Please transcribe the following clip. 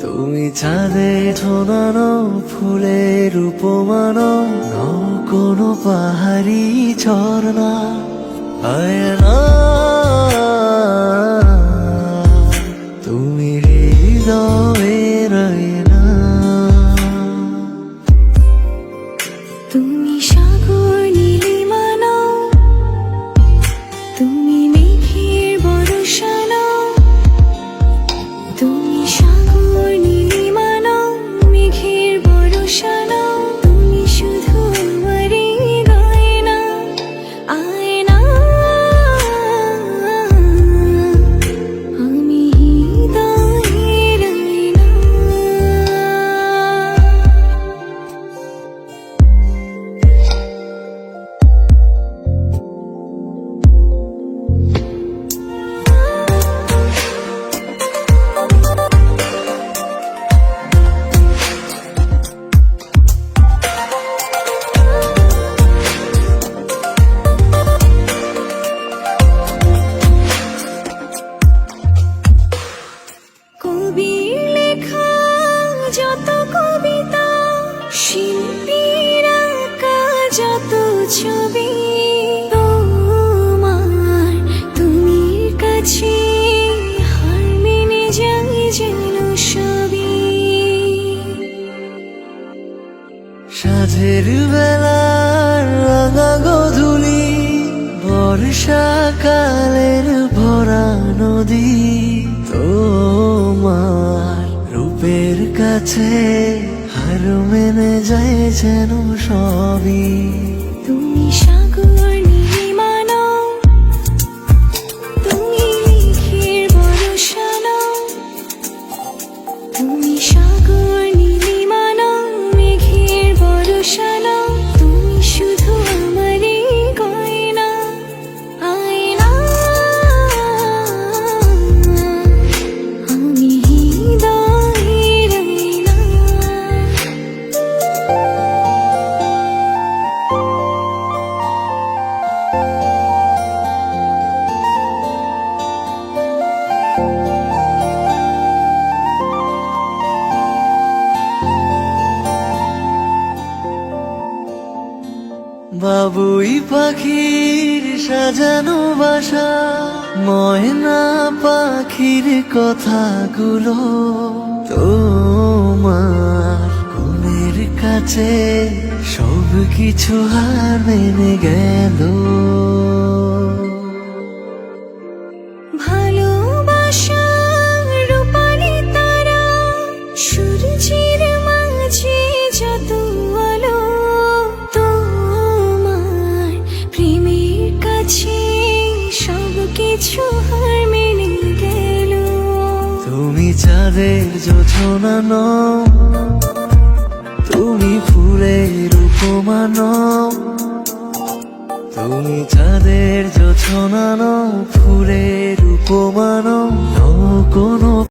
তুমি চাঁদে ঠোনানো ফুলের উপমানো নও কোনো পাহাড়ি ঝর্ণা আয়না তুমি হৃদয়ের আয়না। তুমি সাগর নীলিমা নাও, তুমি মেঘের বর্ষা নাও, তুমি সাগর নীলিমা নাও, মেঘের বর্ষা নাও, তুমি শুধু আমারই গয়না আয়না। আমি হৃদয়ের আয়না। কবির লেখা যত কবিতা, শিল্পীর আঁকা যত ছবি, তোমার তুমির কাছে হার মেনে যাই যেন সবই। সাঁঝের বেলার রাঙা গধূলি, বর্ষাকালের ভরা নদী, তোমার রূপের কাছে হার মেনে যায় যেন সবই। তুমি সাগর নীলিমা নাও, তুমি মেঘের বর্ষা নাও, তুমি সাগর নীলিমা নাও, মেঘের বর্ষা নাও, তুমি শুধু আমারই গয়না আয়না। আমি হৃদয়ের আয়না। বাবুই পাখির সাজানো বাসা, ময়না পাখির কথাগুলো তোমার গুণের কাছে সব কিছু হার মেনে গেল। ভালোবাসা রূপালি তারা, সূর্যের মাঝে যত আলো, তোমার প্রেমের কাছে সব কিছু হার মেনে গেল। তুমি চাঁদের জোছনা নও, তুমি ফুলের উপমা নও, তুমি চাঁদের জোছনা নও, ফুলের উপমা নও, নও কোনো